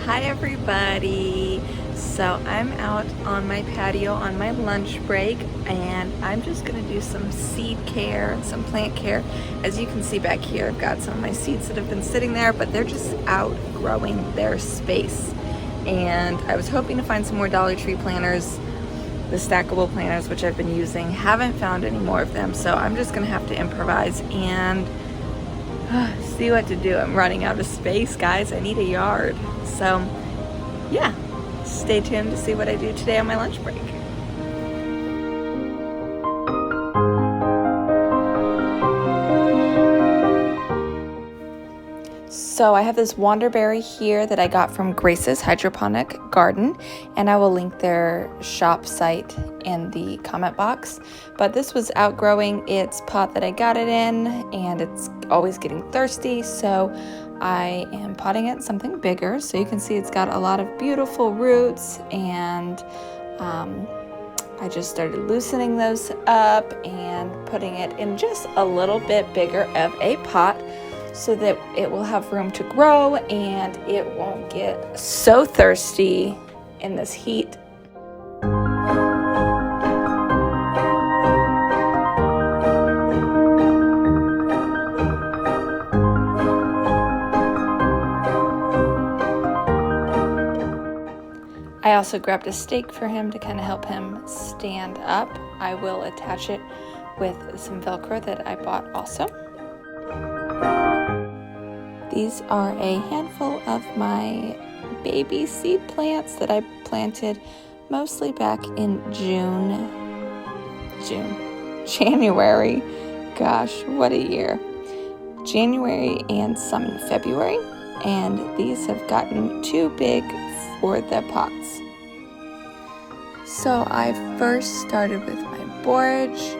Hi everybody. So I'm out on my patio on my lunch break and I'm just gonna do some seed care and some plant care. As you can see back here, I've got some of my seeds that have been sitting there, but they're just outgrowing their space. And I was hoping to find some more Dollar Tree planters, the stackable planters, which I've been using. Haven't found any more of them, so I'm just gonna have to improvise and see what to do. I'm running out of space, guys. I need a yard. So yeah, stay tuned to see what I do today on my lunch break. So I have this Wonderberry here that I got from Grace's Hydroponic Garden, and I will link their shop site in the comment box. But this was outgrowing its pot that I got it in, and it's always getting thirsty, so I am potting it something bigger. So you can see it's got a lot of beautiful roots, and I just started loosening those up and putting it in just a little bit bigger of a pot, so that it will have room to grow and it won't get so thirsty in this heat. I also grabbed a stake for him to kind of help him stand up. I will attach it with some Velcro that I bought also. These are a handful of my baby seed plants that I planted mostly back in January. Gosh, what a year. January and some in February. And these have gotten too big for the pots. So I first started with my borage.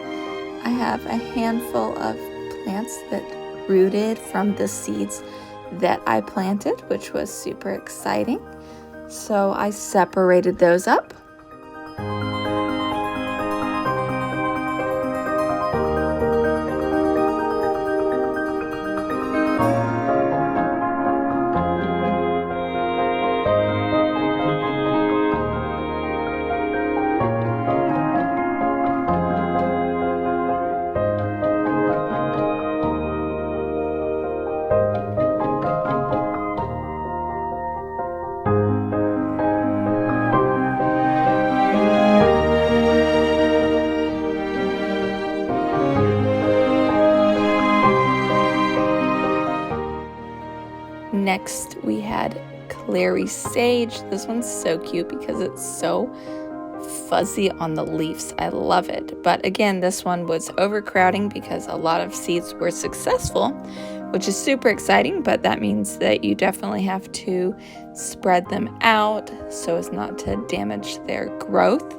I have a handful of plants that rooted from the seeds that I planted, which was super exciting. So I separated those up. Next, we had Cary Sage. This one's so cute because it's so fuzzy on the leaves. I love it. But again, this one was overcrowding because a lot of seeds were successful, which is super exciting, but that means that you definitely have to spread them out so as not to damage their growth.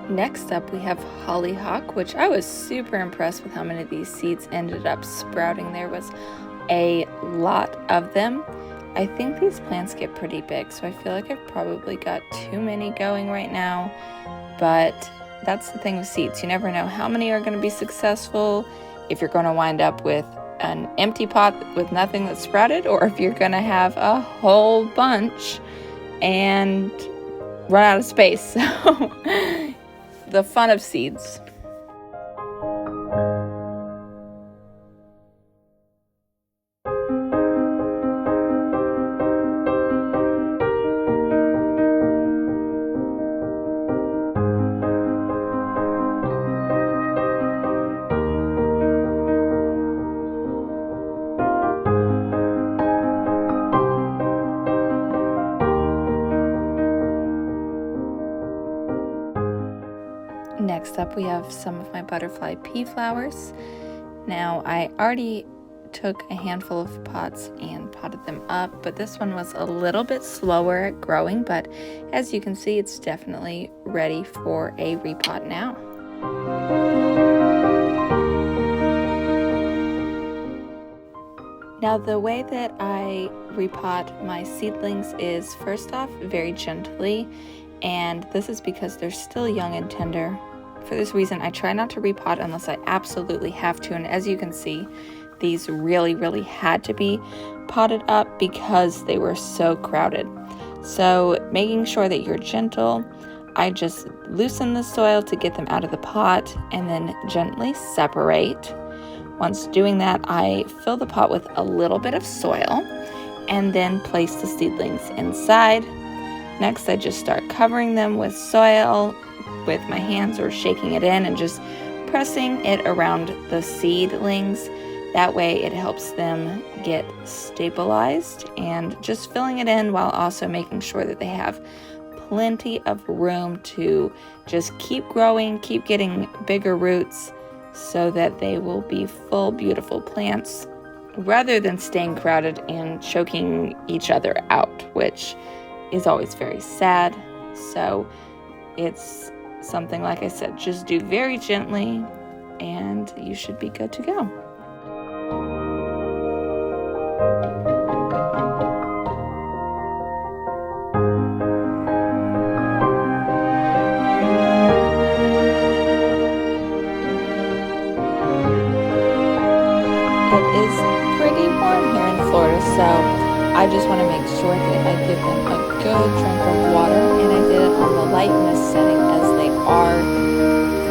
Next up, we have Hollyhock, which I was super impressed with how many of these seeds ended up sprouting. There was a lot of them. I think these plants get pretty big, so I feel like I've probably got too many going right now. But that's the thing with seeds. You never know how many are going to be successful, if you're going to wind up with an empty pot with nothing that's sprouted, or if you're going to have a whole bunch and run out of space. So the fun of seeds. Next up, we have some of my butterfly pea flowers. Now, I already took a handful of pots and potted them up, but this one was a little bit slower at growing, but as you can see, it's definitely ready for a repot now. Now the way that I repot my seedlings is, first off, very gently, and this is because they're still young and tender. For this reason, I try not to repot unless I absolutely have to, and as you can see, these really had to be potted up because they were so crowded. So making sure that you're gentle, I just loosen the soil to get them out of the pot and then gently separate. Once doing that, I fill the pot with a little bit of soil and then place the seedlings inside. Next, I just start covering them with soil with my hands or shaking it in and just pressing it around the seedlings. That way it helps them get stabilized, and just filling it in while also making sure that they have plenty of room to just keep growing, keep getting bigger roots so that they will be full, beautiful plants rather than staying crowded and choking each other out, which is always very sad. So it's something, like I said, just do very gently and you should be good to go. It is pretty warm here in Florida, so I just want to make sure that I give them a good drink of water, and I did it on the lightness setting as they are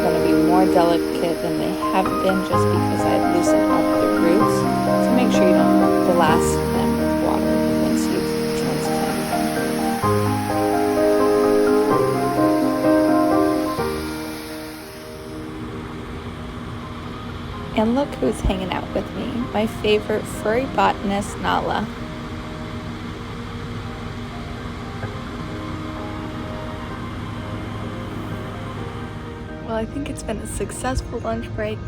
going to be more delicate than they have been just because I had loosened up the roots. So make sure you don't blast them with water once you've transplanted them. And look who's hanging out with me, my favorite furry botanist, Nala. Well, I think it's been a successful lunch break.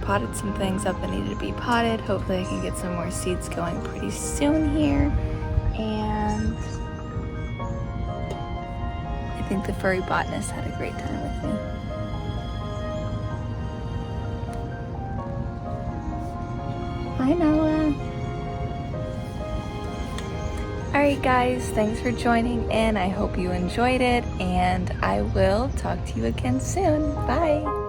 Potted some things up that needed to be potted. Hopefully I can get some more seeds going pretty soon here. And I think the furry botanist had a great time with me. Hi, Noah. Alright guys, thanks for joining in. I hope you enjoyed it, and I will talk to you again soon. Bye.